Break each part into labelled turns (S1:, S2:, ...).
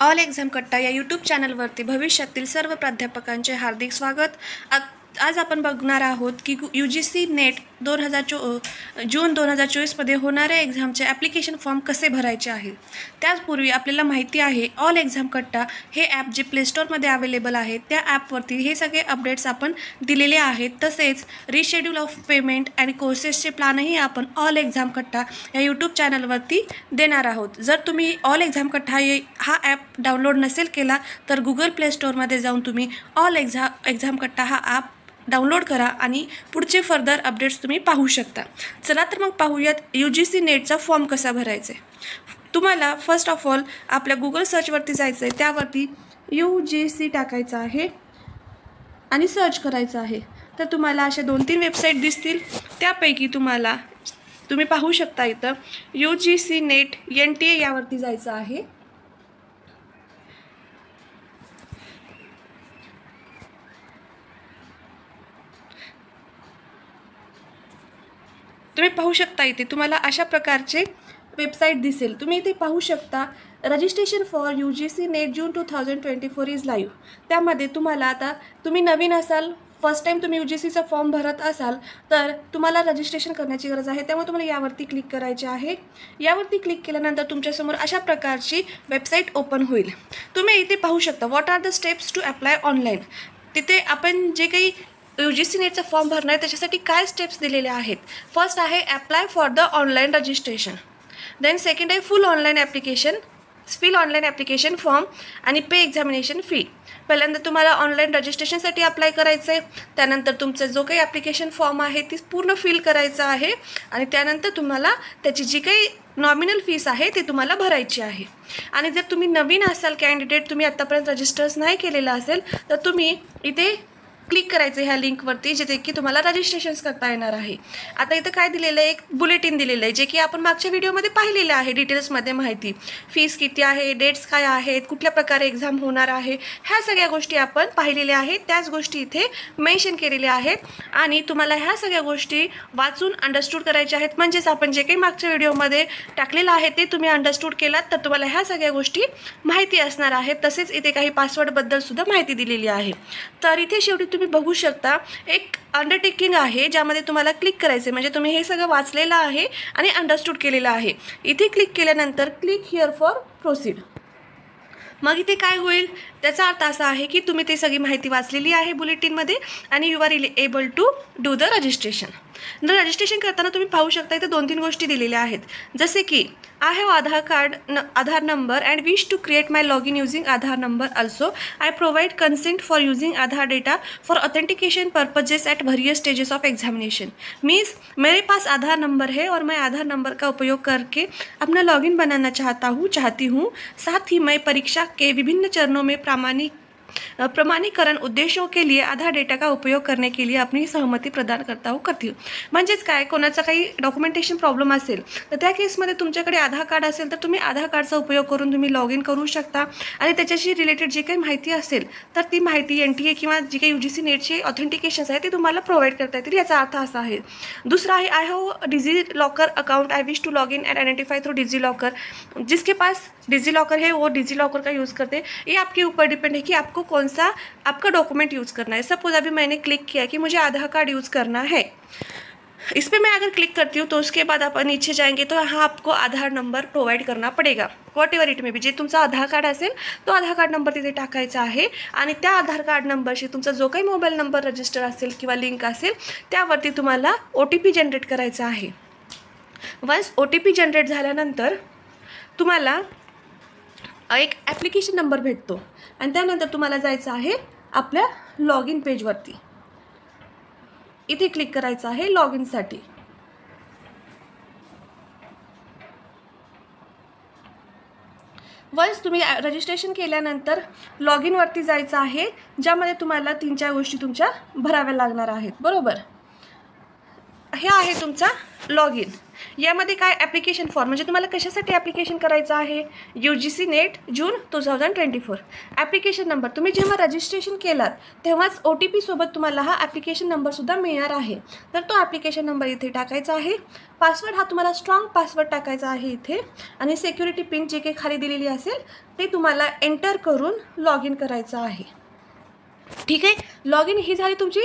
S1: All exam कट्टा या YouTube चॅनलवरती भविष्यातील सर्व प्राध्यापकांचे हार्दिक स्वागत। आज आपण बघणार आहोत की UGC नेट जून 2024 होणाऱ्या एक्झामचे ॲप्लिकेशन फॉर्म कसे भरायचे आहे। त्याचपूर्वी आपल्याला माहिती आहे ऑल एक्झाम कट्टा हे ॲप जे प्ले स्टोअरमध्ये अवेलेबल आहे त्या ॲपवरती हे सगळे अपडेट्स आपण दिलेले आहेत। तसेच रिशेड्यूल ऑफ पेमेंट आणि कोर्सेसचे प्लॅनही आपण ऑल एक्झाम कट्टा या यूट्यूब चॅनलवरती देणार आहोत। जर तुम्ही ऑल एक्झाम कट्टा हा ॲप डाउनलोड नसेल केला तर गुगल प्ले स्टोअरमध्ये जाऊन तुम्ही ऑल एक्झाम कट्टा हा ॲप डाउनलोड करा आणि पुढचे फर्दर अपडेट्स तुम्ही पाहू शकता। चला तर मग पाहूयात UGC नेटचा फॉर्म कसा भरायचा आहे। तुम्हाला फर्स्ट ऑफ ऑल आपल्या गुगल सर्चवरती जायचं आहे, त्यावरती UGC टाकायचं आहे आणि सर्च करायचं आहे। तर तुम्हाला अशा 2-3 वेबसाईट दिसतील, त्यापैकी तुम्ही पाहू शकता इथं UGC नेट NTA यावरती जायचं आहे। तुम्ही पाहू शकता इथे तुम्हाला अशा प्रकारचे वेबसाईट दिसेल। तुम्ही इथे पाहू शकता registration for UGC net June 2024 is live. त्यामध्ये तुम्हाला आता तुम्ही नवीन असाल, फर्स्ट टाइम तुम्ही UGCचा फॉर्म भरत असाल तर तुम्हाला रजिस्ट्रेशन करण्याची गरज आहे, त्यामुळे तुम्हाला यावरती क्लिक करायचे आहे। यावरती क्लिक केल्यानंतर तुमच्यासमोर अशा प्रकारची वेबसाईट ओपन होईल। तुम्ही इथे पाहू शकता what are the steps to apply online. तिथे आपण जे काही UGC नेटचा फॉर्म भरणार आहे त्याच्यासाठी काय स्टेप्स दिलेले आहेत। फर्स्ट आहे apply for the online registration, then second आहे फिल ऑनलाईन ॲप्लिकेशन फॉर्म आणि पे एक्झामिनेशन फी। पहिल्यांदा तुम्हाला ऑनलाईन रजिस्ट्रेशनसाठी अप्लाय करायचं आहे, त्यानंतर तुमचा जो काही ॲप्लिकेशन फॉर्म आहे ती पूर्ण फिल करायचं आहे आणि त्यानंतर तुम्हाला त्याची जी काही नॉमिनल फीस आहे ते तुम्हाला भरायची आहे। आणि जर तुम्ही नवीन असाल कॅन्डिडेट, तुम्ही आत्तापर्यंत रजिस्टर्स नाही केलेलं असेल तर तुम्ही इथे क्लिक करायचं ह्या लिंकवरती जिथे की तुम्हाला रजिस्ट्रेशन्स करता येणार आहे। आता इथं काय दिलेलं आहे, एक बुलेटिन दिलेलं आहे जे की आपण मागच्या व्हिडिओमध्ये पाहिलेलं आहे, डिटेल्समध्ये माहिती, फीस किती आहे, डेट्स काय आहेत, कुठल्या प्रकारे एक्झाम होणार आहे, ह्या सगळ्या गोष्टी आपण पाहिलेल्या आहेत। त्याच गोष्टी इथे मेन्शन केलेल्या आहेत आणि तुम्हाला ह्या सगळ्या गोष्टी वाचून अंडरस्टूड करायच्या आहेत। म्हणजेच आपण जे काही मागच्या व्हिडिओमध्ये टाकलेलं आहे ते तुम्ही अंडरस्टूड केलात तर तुम्हाला ह्या सगळ्या गोष्टी माहिती असणार आहेत। तसेच इथे काही पासवर्डबद्दल सुद्धा माहिती दिलेली आहे। तर इथे शेवटी तुम्ही बघू शकता एक अंडरटेकिंग आहे ज्यामध्ये तुम्हाला क्लिक करायचे, म्हणजे तुम्ही हे सगळं वाचलेलं आहे आणि अंडरस्टूड केलेलं आहे। इथे क्लिक केल्यानंतर क्लिक हिअर फॉर प्रोसीड। मग इथे काय होईल त्याचा अर्थ असा आहे की तुम्ही ते सगळी माहिती वाचलेली आहे बुलेटिनमध्ये आणि you are able to do the registration. Registration करताना तुम्ही पाहू शकता इथे 2-3 गोष्टी दिलेल्या आहेत, जसे की I have Aadhaar number and wish to create my login using Aadhaar number also I provide consent for using Aadhaar data for authentication purposes at various stages of examination. Means मेरे पास आधार नंबर है और मैं आधार नंबर का उपयोग करके अपना लॉगिन बनाना चाहती हूँ। साथ ही मैं परीक्षा के विभिन्न चरणों में प्रमाणीकरण उद्देश्यों के लिए आधार डेटा का उपयोग करने के लिए अपनी सहमति प्रदान करती हूँ। म्हणजेच काय, कोणाचा काही डॉक्युमेंटेशन प्रॉब्लेम असेल तर त्या केसमध्ये तुमच्याकडे आधार कार्ड असेल तर तुम्ही आधार कार्डचा उपयोग करून तुम्ही लॉग इन करू शकता आणि त्याच्याशी रिलेटेड जी काही माहिती असेल तर ती माहिती NTA किंवा जी काही UGC नेटचे ऑथेंटिकेशन्स आहे ते तुम्हाला प्रोव्हाइड करता येतील, याचा अर्थ असा आहे। दुसरा आहे I have DigiLocker account, I wish to log in and identify through DigiLocker. जिसके पास डिजी लॉकर है वो डिजी लॉकर का यूज़ करते हैं। ये आपके ऊपर डिपेंड है कि आपको कौन सा आपका डॉक्यूमेंट यूज़ करना है। सपोज अभी मैंने क्लिक किया कि मुझे आधार कार्ड यूज़ करना है, इस पर मैं अगर क्लिक करती हूँ तो उसके बाद आप नीचे जाएंगे तो यहाँ आपको आधार नंबर प्रोवाइड करना पड़ेगा, what ever it may be. जे तुमचा आधार कार्ड असेल तो आधार कार्ड नंबर तिथे टाकायचा आहे आणि त्या आधार कार्ड नंबरशी तुमचा जो काही मोबाईल नंबर रजिस्टर असेल किंवा लिंक असेल त्यावरती तुम्हाला OTP जनरेट करायचा आहे। वन्स OTP जनरेट झाल्यानंतर तुम्हाला एक ॲप्लिकेशन नंबर भेटतो आणि त्यानंतर तुम्हाला जायचं आहे आपल्या लॉग इन पेजवरती। इथे क्लिक करायचं आहे लॉग इनसाठी। वन्स तुम्ही रजिस्ट्रेशन केल्यानंतर लॉग इनवरती जायचं आहे, ज्यामध्ये तुम्हाला 3-4 गोष्टी तुमच्या भराव्या लागणार आहेत, बरोबर। हे आहे तुमचा लॉग इन। यामध्ये काय ॲप्लिकेशन फॉर्म म्हणजे तुम्हाला कशासाठी ॲप्लिकेशन करायचं आहे, UGC नेट जून 2024. ॲप्लिकेशन नंबर तुम्ही जेव्हा रजिस्ट्रेशन केलात तेव्हाच OTP सोबत तुम्हाला हा ॲप्लिकेशन नंबरसुद्धा मिळणार आहे. तर तो ॲप्लिकेशन नंबर इथे टाकायचा आहे. पासवर्ड हा तुम्हाला स्ट्रॉंग पासवर्ड टाकायचा आहे इथे आणि सिक्युरिटी पिन जे काही खाली दिलेली असेल ते तुम्हाला एंटर करून लॉग इन करायचं आहे. ठीक आहे, लॉग इन ही झाली तुमची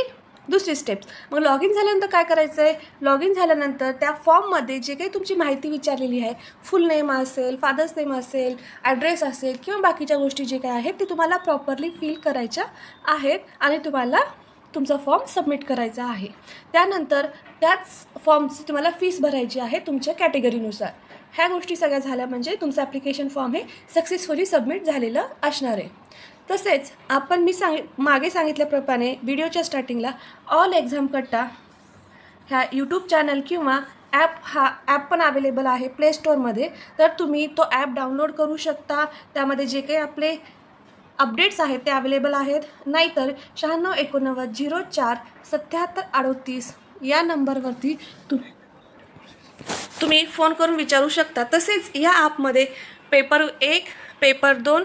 S1: दुसरी स्टेप्स. मग लॉग इन झाल्यानंतर काय करायचं आहे, लॉग इन झाल्यानंतर त्या फॉर्ममध्ये जे काही तुमची माहिती विचारलेली आहे, फुल नेम असेल, फादर्स नेम असेल, ॲड्रेस असेल किंवा बाकीच्या गोष्टी जे काय आहेत ते तुम्हाला प्रॉपरली फिल करायच्या आहेत आणि तुम्हाला तुमचा फॉर्म सबमिट करायचा आहे. त्यानंतर त्याच फॉर्मची तुम्हाला फीस भरायची आहे तुमच्या कॅटेगरीनुसार. ह्या गोष्टी सगळ्या झाल्या म्हणजे तुमचं ॲप्लिकेशन फॉर्म हे सक्सेसफुली सबमिट झालेलं असणार आहे. तसेच मी मागे सांगितल्याप्रमाणे व्हिडिओच्या स्टार्टिंगला ऑल एक्झाम कट्टा ह्या यूट्यूब चॅनल किंवा ॲप पण अवेलेबल आहे प्ले स्टोअरमध्ये. तर तुम्ही तो ॲप डाउनलोड करू शकता. त्यामध्ये जे काही आपले अपडेट्स आहेत ते अवेलेबल आहेत. नाहीतर 9689047738 या नंबरवरती तुम्ही फोन करून विचारू शकता. तसेच या ॲपमध्ये पेपर 1 पेपर 2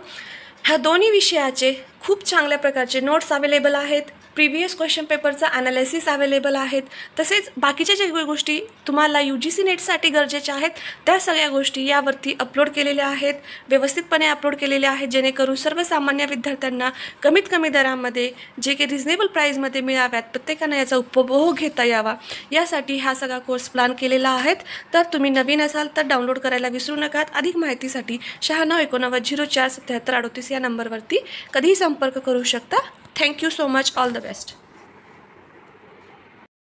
S1: ह्या दोन्ही विषयाचे खूप चांगल्या प्रकारचे नोट्स अवेलेबल आहेत. प्रिव्हियस क्वेश्चन पेपरचा ॲनालिसिस अवेलेबल आहेत. तसेच बाकीच्या ज्या गोष्टी तुम्हाला UGC नेटसाठी गरजेच्या आहेत त्या सगळ्या गोष्टी यावरती अपलोड केलेल्या आहेत, व्यवस्थितपणे अपलोड केलेल्या आहेत, जेणेकरून सर्वसामान्य विद्यार्थ्यांना कमीत कमी दरामध्ये जे काही रिजनेबल प्राईजमध्ये मिळाव्यात, प्रत्येकानं याचा उपभोग घेता यावा यासाठी हा सगळा कोर्स प्लॅन केलेला आहे. तर तुम्ही नवीन असाल तर डाउनलोड करायला विसरू नका. अधिक माहितीसाठी 9689047738 या नंबरवरती कधीही संपर्क करू शकता. Thank you so much. All the best.